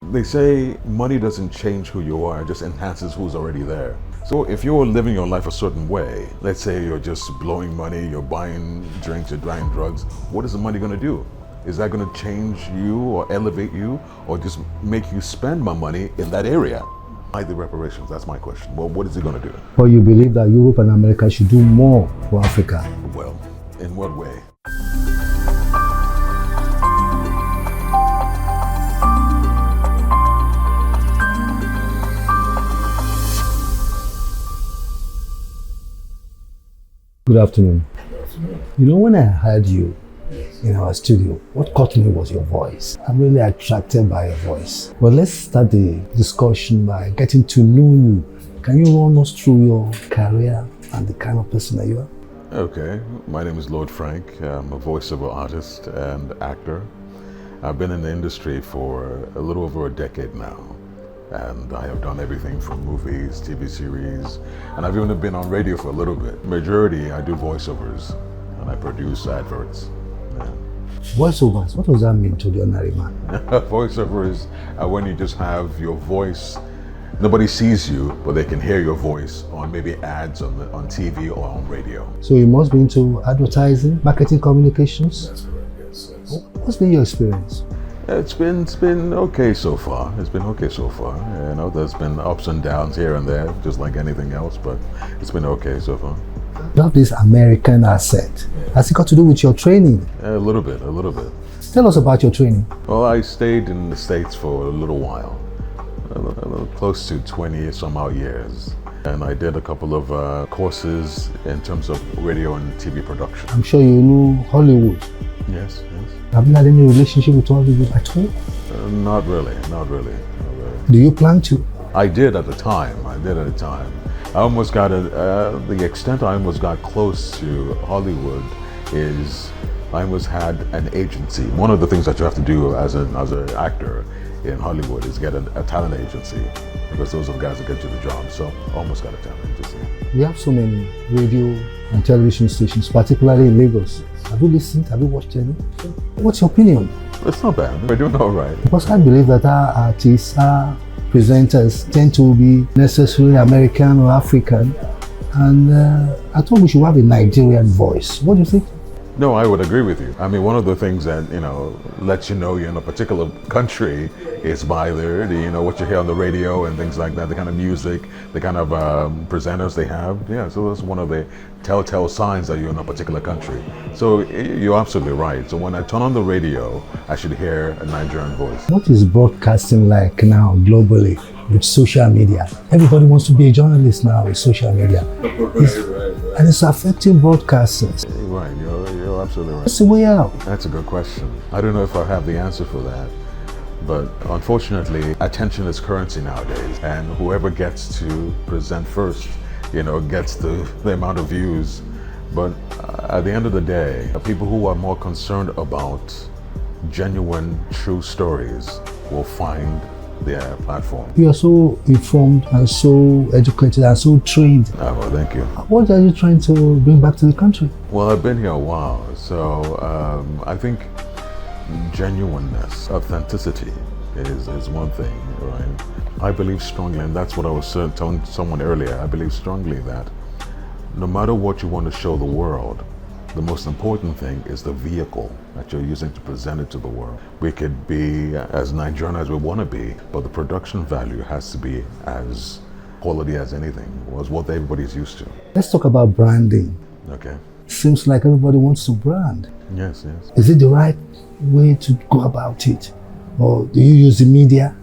They say money doesn't change who you are, it just enhances who's already there. So if you're living your life a certain way, let's say you're just blowing money, you're buying drinks, you're buying drugs, what is the money going to do? Is that going to change you or elevate you or just make you spend more money in that area? Why the reparations? That's my question. Well, what is it going to do? Or you believe that Europe and America should do more for Africa? Well, in what way? Good afternoon. You know, when I heard you in our studio, what caught me was your voice. I'm really attracted by your voice. But let's start the discussion by getting to know you. Can you run us through your career and the kind of person that you are? Okay, my name is Lord Frank. I'm a voiceover artist and actor. I've been in the industry for a little over a decade now. And I have done everything from movies, TV series, and I've even been on radio for a little bit. Majority, I do voiceovers, and I produce adverts. Yeah. Voiceovers, what does that mean to the ordinary man? Voiceovers are when you just have your voice, nobody sees you, but they can hear your voice on maybe ads on TV or on radio. So you must be into advertising, marketing communications? That's correct, yes. What's been your experience? It's been okay so far. It's been okay so far. You know, there's been ups and downs here and there, just like anything else, but it's been okay so far. You have this American accent. Has it got to do with your training? A little bit. Tell us about your training. Well, I stayed in the States for a little while, close to 20 some odd years. And I did a couple of courses in terms of radio and TV production. I'm sure you know Hollywood. Yes. Have you had any relationship with Hollywood at all? Not really. Do you plan to? I did at the time. I almost got the extent I almost got close to Hollywood is I almost had an agency. One of the things that you have to do as an actor in Hollywood is get a talent agency, because those are the guys that get you the job. So almost got a talent agency. We have so many radio and television stations, particularly in Lagos. Have you listened? Have you watched any? What's your opinion? It's not bad. We're doing all right. Because I believe that our artists, our presenters tend to be necessarily American or African. And I thought we should have a Nigerian voice. What do you think? No, I would agree with you. I mean, one of the things that, lets you know you're in a particular country is by what you hear on the radio and things like that, the kind of music, the kind of presenters they have. Yeah, so that's one of the telltale signs that you're in a particular country. So you're absolutely right. So when I turn on the radio, I should hear a Nigerian voice. What is broadcasting like now globally with social media? Everybody wants to be a journalist now with social media. And it's affecting broadcasters. Right, you're absolutely right. What's the way out? That's a good question. I don't know if I have the answer for that. But unfortunately, attention is currency nowadays. And whoever gets to present first, gets the amount of views. But at the end of the day, people who are more concerned about genuine, true stories will find their platform. You are so informed and so educated and so trained. Oh, well, thank you. What are you trying to bring back to the country? Well, I've been here a while, so I think genuineness, authenticity is one thing, right? I believe strongly, and that's what I was telling someone earlier, I believe strongly that no matter what you want to show the world, the most important thing is the vehicle that you're using to present it to the world. We could be as Nigerian as we want to be, but the production value has to be as quality as anything, was what everybody's used to. Let's talk about branding. Okay. Seems like everybody wants to brand. Yes. Is it the right way to go about it? Or do you use the media?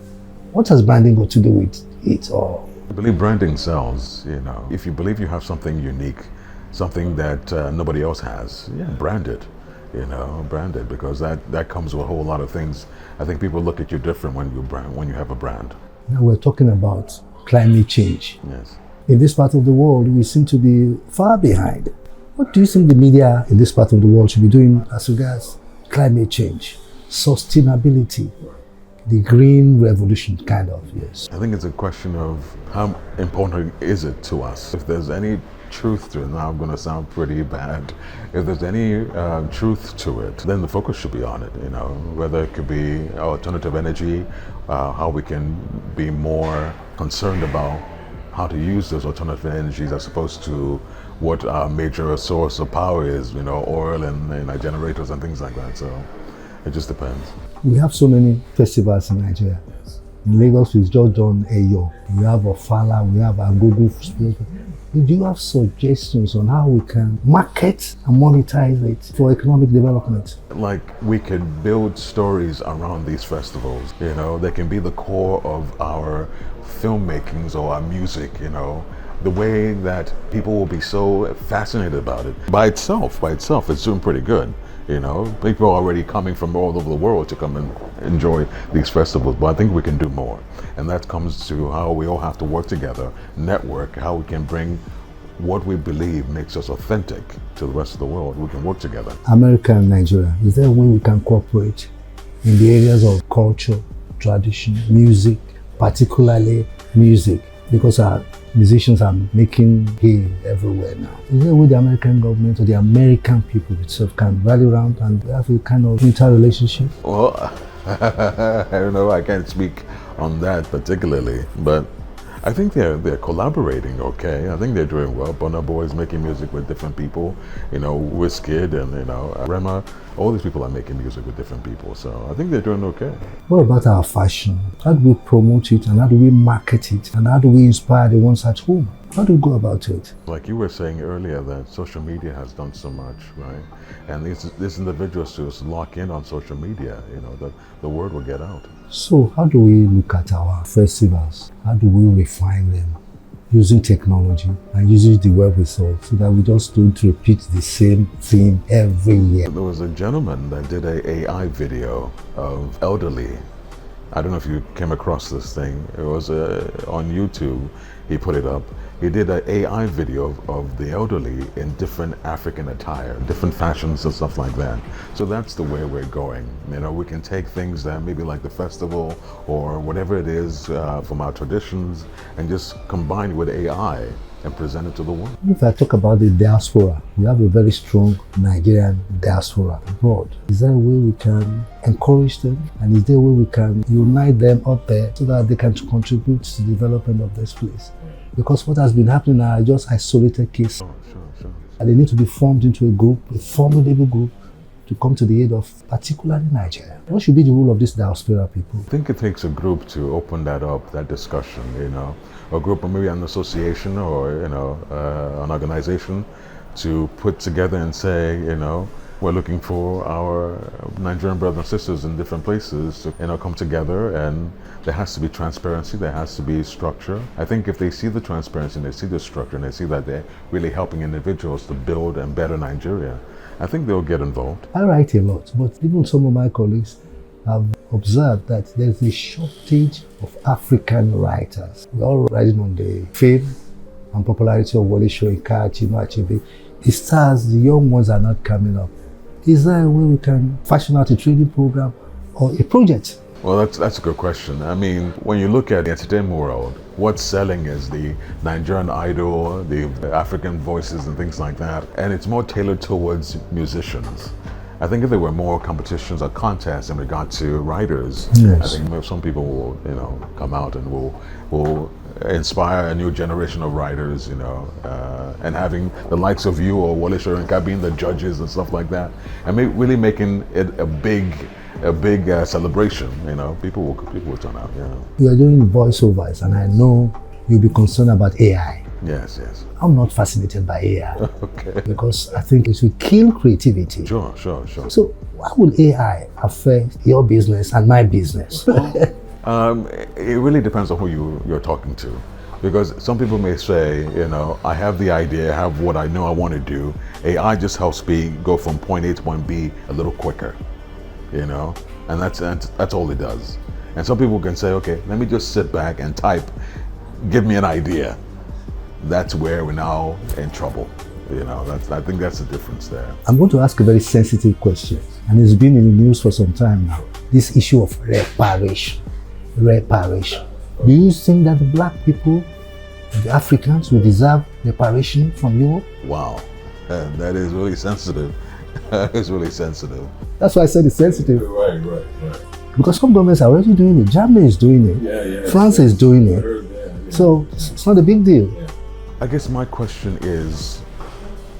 What has branding got to do with it? Or I believe branding sells, If you believe you have something unique, something that nobody else has, brand it, brand it, because that comes with a whole lot of things. I think people look at you different when you have a brand. Now we're talking about climate change. Yes. In this part of the world, we seem to be far behind. What do you think the media in this part of the world should be doing as regards climate change, sustainability? the green revolution, kind of, yes. I think it's a question of how important is it to us. If there's any truth to it, now I'm going to sound pretty bad, if there's any truth to it, then the focus should be on it, you know, whether it could be alternative energy, how we can be more concerned about how to use those alternative energies as opposed to what our major source of power is, you know, oil and generators and things like that. So it just depends. We have so many festivals in Nigeria. In Lagos, we've just done Eyo. We have Ofala, we have Agogo. Do you have suggestions on how we can market and monetize it for economic development? Like, we could build stories around these festivals, you know, they can be the core of our filmmakings or our music, you know, the way that people will be so fascinated about it. By itself, it's doing pretty good. You know, people are already coming from all over the world to come and enjoy these festivals, but I think we can do more. And that comes to how we all have to work together, network, how we can bring what we believe makes us authentic to the rest of the world. We can work together. America and Nigeria, is there a way we can cooperate in the areas of culture, tradition, music, particularly music? Because our musicians are making hay everywhere now. Is there a way the American government or the American people itself can rally around and have a kind of interrelationship? Well, I don't know, I can't speak on that particularly, but I think they're collaborating okay. I think they're doing well. Burna Boy is making music with different people, you know, Wizkid and, you know, Rema. All these people are making music with different people, so I think they're doing okay. What about our fashion? How do we promote it and how do we market it and how do we inspire the ones at home? How do we go about it? Like you were saying earlier, that social media has done so much, right? And these individuals just lock in on social media, you know, the word will get out. So how do we look at our festivals? How do we refine them? Using technology and using the wherewithal so that we just don't repeat the same thing every year. There was a gentleman that did an AI video of elderly. I don't know if you came across this thing. It was on YouTube. He put it up. He did an AI video of the elderly in different African attire, different fashions and stuff like that. So that's the way we're going. You know, we can take things that maybe like the festival or whatever it is from our traditions and just combine it with AI and present it to the world. If I talk about the diaspora, we have a very strong Nigerian diaspora abroad. Is there a way we can encourage them? And is there a way we can unite them up there so that they can contribute to the development of this place? Because what has been happening now are just isolated cases. Sure. And they need to be formed into a group, a formidable group, to come to the aid of particularly Nigeria. What should be the role of these diaspora people? I think it takes a group to open that up, that discussion, you know. A group or maybe an association or, you know, an organization to put together and say, you know, we're looking for our Nigerian brothers and sisters in different places to, you know, come together, and there has to be transparency, there has to be structure. I think if they see the transparency and they see the structure and they see that they're really helping individuals to build and better Nigeria, I think they'll get involved. I write a lot, but even some of my colleagues have observed that there's a shortage of African writers. We're all riding on the fame and popularity of Wole Soyinka, Chinua Achebe. The stars, the young ones are not coming up. Is there a way we can fashion out a training program or a project? Well, that's a good question. I mean, when you look at the entertainment world, what's selling is the Nigerian Idol, the African voices and things like that. And it's more tailored towards musicians. I think if there were more competitions or contests in regard to writers, yes, I think some people will, you know, come out and will inspire a new generation of writers, you know, and having the likes of you or Wole Soyinka being the judges and stuff like that, and really making it a big celebration. You know, people will turn out. Yeah. You are doing voiceovers, and I know you'll be concerned about AI. Yes. I'm not fascinated by AI. Okay. Because I think it will kill creativity. Sure. So how will AI affect your business and my business? It really depends on who you're talking to. Because some people may say, you know, I have the idea, I have what I know I want to do. AI just helps me go from point A to point B a little quicker, you know, and that's all it does. And some people can say, okay, let me just sit back and type, give me an idea. That's where we're now in trouble. You know, I think that's the difference there. I'm going to ask a very sensitive question. and it's been in the news for some time now. This issue of reparation. Reparation. Do you think that the black people, the Africans, will deserve reparation from Europe? Wow, that is really sensitive. It's really sensitive. That's why I said it's sensitive. Right. Because some governments are already doing it. Germany is doing it. Yeah. France is doing it. So it's not a big deal. Yeah. I guess my question is,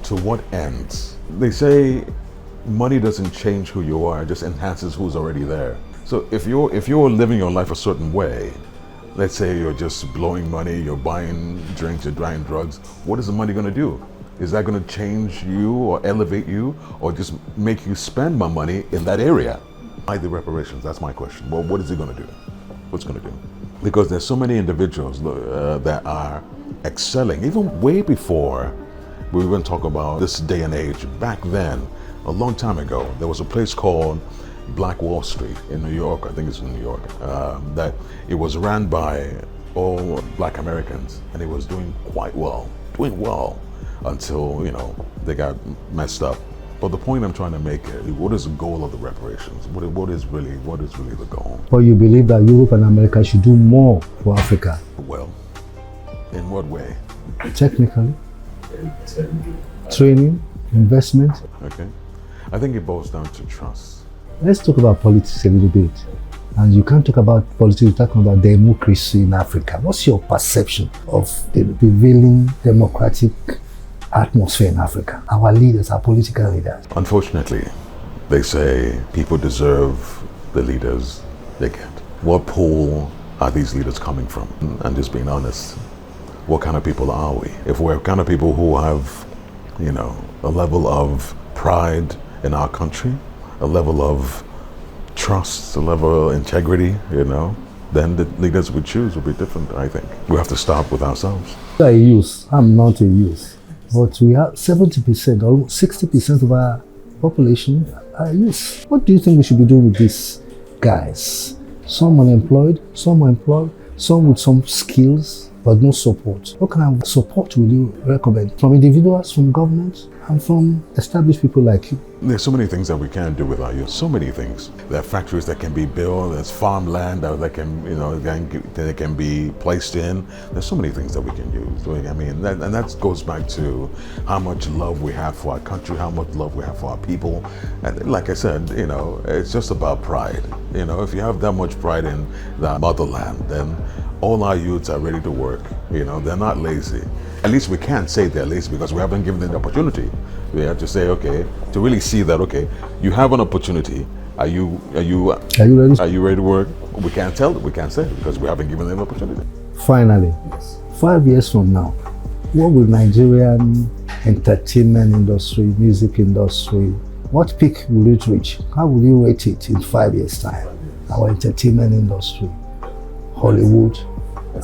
to what end? They say money doesn't change who you are, it just enhances who's already there. So if you're living your life a certain way, let's say you're just blowing money, you're buying drinks, you're buying drugs, what is the money going to do? Is that going to change you or elevate you or just make you spend more money in that area? Why the reparations? That's my question. Well, what is it going to do? What's it going to do? Because there's so many individuals that are excelling, even way before we even talk about this day and age. Back then, a long time ago, there was a place called Black Wall Street in New York. I think it's in New York. That it was ran by all black Americans, and it was doing quite well, until they got messed up. But the point I'm trying to make is, what is the goal of the reparations? What is really the goal? But you believe that Europe and America should do more for Africa? Well, in what way? Technically, training, investment. Okay, I think it boils down to trust. Let's talk about politics a little bit. And you can't talk about politics without talking about democracy in Africa. What's your perception of the prevailing democratic atmosphere in Africa? Our leaders, our political leaders. Unfortunately, they say people deserve the leaders they get. What pool are these leaders coming from? And just being honest, what kind of people are we? If we're kind of people who have, a level of pride in our country, a level of trust, a level of integrity, then the leaders we choose will be different, I think. We have to start with ourselves. I'm a youth. I'm not a youth. But we have 70%, almost 60% of our population are youth. What do you think we should be doing with these guys? Some unemployed, some employed, some with some skills, but no support. What kind of support will you recommend? From individuals, from governments, and from established people like you? There's so many things that we can do with our youth. So many things. There are factories that can be built. There's farmland that can, that can be placed in. There's so many things that we can use. And that goes back to how much love we have for our country, how much love we have for our people. And like I said, it's just about pride. If you have that much pride in the motherland, then all our youths are ready to work. They're not lazy. At least we can't say they're lazy because we haven't given them the opportunity. We have to say, okay, to really see that, okay, you have an opportunity. Are you ready? Are you ready to work? We can't tell them. We can't say it because we haven't given them the opportunity. Finally, 5 years from now, what will Nigerian entertainment industry, music industry, what peak will it reach? How will you rate it in 5 years' time? Our entertainment industry, Hollywood,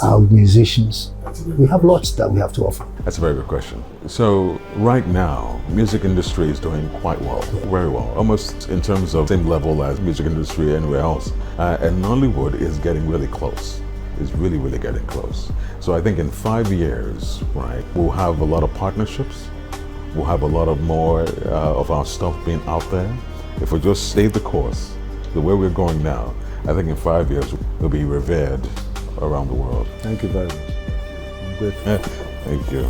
our musicians. We have lots that we have to offer. That's a very good question. So right now, music industry is doing quite well, very well, almost in terms of same level as music industry anywhere else. And Nollywood is getting really close. It's really, really getting close. So I think in 5 years, right, we'll have a lot of partnerships. We'll have a lot of more of our stuff being out there. If we just stay the course, the way we're going now, I think in 5 years we'll be revered around the world. Thank you very much. I'm grateful. Thank you.